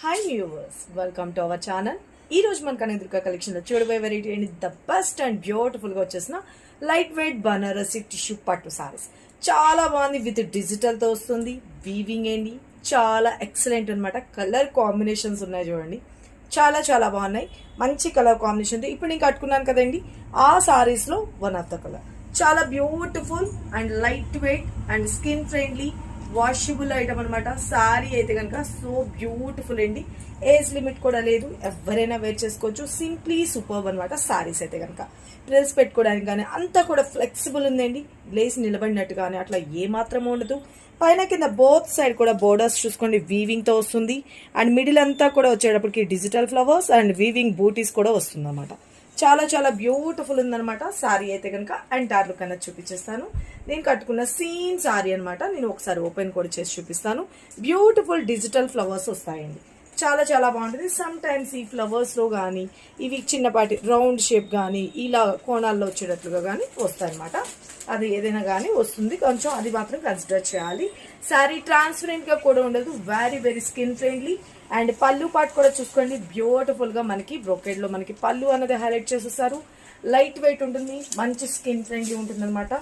Hi viewers, welcome to our channel. ఈ రోజు మన కనెదుర్గా కలెక్షన్లో చూడబోయే వెరైటీ అండి ద బెస్ట్ అండ్ బ్యూటిఫుల్గా వచ్చేసిన లైట్ వెయిట్ బనారసి టిష్యూ పట్టు సారీస్. చాలా బాగుంది, విత్ డిజిటల్తో వస్తుంది. వీవింగ్ ఏంటి చాలా ఎక్సలెంట్ అనమాట. కలర్ కాంబినేషన్స్ ఉన్నాయి చూడండి, చాలా చాలా బాగున్నాయి. మంచి కలర్ కాంబినేషన్. ఇప్పుడు నేను కట్టుకున్నాను కదండి, ఆ సారీస్లో వన్ ఆఫ్ ద కలర్. చాలా beautiful and light weight and skin friendly washable item అనమాట. సారీ అయితే కనుక సో బ్యూటిఫుల్ అండి. ఏజ్ లిమిట్ కూడా లేదు, ఎవరైనా వేర్ చేసుకోవచ్చు. సింప్లీ సూపర్బ్ అనమాట. సారీస్ అయితే కనుక డ్రెస్ పెట్టుకోవడానికి కానీ అంతా కూడా ఫ్లెక్సిబుల్ ఉందండి. లేస్ నిలబడినట్టు కానీ అట్లా ఏ మాత్రం ఉండదు. పైన కింద బోత్ సైడ్ కూడా బోర్డర్స్ చూసుకోండి, వీవింగ్తో వస్తుంది. అండ్ మిడిల్ అంతా కూడా వచ్చేటప్పటికి డిజిటల్ ఫ్లవర్స్ అండ్ వీవింగ్ బూటీస్ కూడా వస్తుంది అనమాట. చాలా చాలా బ్యూటిఫుల్ ఉందనమాట సారీ అయితే కనుక. అండ్ డార్లు కన్నా చూపించేస్తాను. నేను కట్టుకున్న సీన్ సారీ అనమాట. నేను ఒకసారి ఓపెన్ కూడా చేసి చూపిస్తాను. బ్యూటిఫుల్ డిజిటల్ ఫ్లవర్స్ వస్తాయండి, చాలా చాలా బాగుంటుంది. సమ్ టైమ్స్ ఈ ఫ్లవర్స్లో కానీ ఇవి చిన్నపాటి రౌండ్ షేప్ కానీ ఇలా కోణాల్లో వచ్చేటట్లుగా కానీ వస్తాయన్నమాట. అది ఏదైనా కానీ వస్తుంది, కొంచెం అది మాత్రం కన్సిడర్ చేయాలి. శారీ ట్రాన్స్పరెంట్గా కూడా ఉండదు, very very skin friendly. And పళ్ళు పాటు కూడా చూసుకోండి, బ్యూటిఫుల్గా మనకి బ్రోకెడ్లో మనకి పళ్ళు అనేది హైలైట్ చేసేస్తారు. లైట్ వెయిట్ ఉంటుంది, మంచి స్కిన్ ఫ్రెండ్లీ ఉంటుంది అనమాట.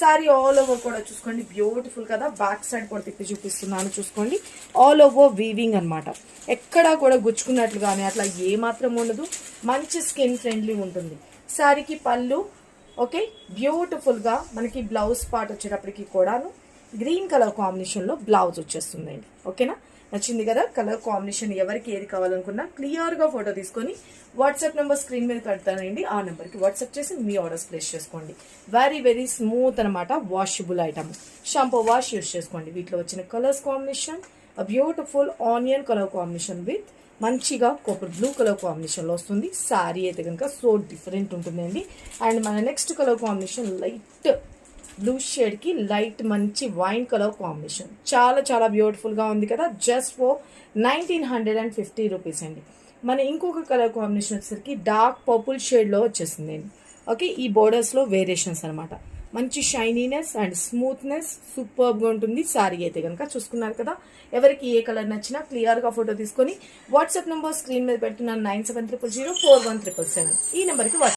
శారీ ఆల్ ఓవర్ కూడా చూసుకోండి, బ్యూటిఫుల్ కదా. బ్యాక్ సైడ్ కూడా తిప్పి చూపిస్తున్నాను చూసుకోండి. ఆల్ ఓవర్ వీవింగ్ అనమాట, ఎక్కడా కూడా గుచ్చుకున్నట్లు కానీ అట్లా ఏ మాత్రం ఉండదు. మంచి స్కిన్ ఫ్రెండ్లీ ఉంటుంది. శారీకి పళ్ళు ఓకే, బ్యూటిఫుల్గా మనకి బ్లౌజ్ పార్ట్ వచ్చేటప్పటికి కూడాను గ్రీన్ కలర్ కాంబినేషన్లో బ్లౌజ్ వచ్చేస్తుందండి. ఓకేనా, నచ్చింది కదా కలర్ కాంబినేషన్. ఎవరికి ఏది కావాలనుకున్నా క్లియర్గా ఫోటో తీసుకొని వాట్సాప్ నెంబర్ స్క్రీన్ మీద పెడతానండి. ఆ నెంబర్కి వాట్సాప్ చేసి మీ ఆర్డర్స్ ప్లేస్ చేసుకోండి. వెరీ వెరీ స్మూత్ అనమాట, washable item. Shampoo wash use చేసుకోండి. వీటిలో వచ్చిన colours combination beautiful onion colour combination with మంచిగా కాపర్ బ్లూ కలర్ కాంబినేషన్లో వస్తుంది. శారీ అయితే కనుక సో డిఫరెంట్ ఉంటుందండి. అండ్ మన next colour combination light blue షేడ్కి లైట్ మంచి వైన్ కలర్ కాంబినేషన్. చాలా చాలా బ్యూటిఫుల్గా ఉంది కదా. జస్ట్ ఫర్ 1950 రూపీస్ అండి. మన ఇంకొక కలర్ కాంబినేషన్ వచ్చేసరికి డార్క్ పర్పుల్ షేడ్లో వచ్చేసింది అండి. ఓకే, ఈ బోర్డర్స్లో వేరియేషన్స్ అనమాట. మంచి షైనీనెస్ అండ్ స్మూత్నెస్ సూపర్గా ఉంటుంది. శారీ అయితే కనుక చూసుకున్నారు కదా. ఎవరికి ఏ కలర్ నచ్చినా క్లియర్గా ఫోటో తీసుకొని వాట్సాప్ నెంబర్ స్క్రీన్ మీద పెడుతున్నాను 97004177. ఈ నెంబర్కి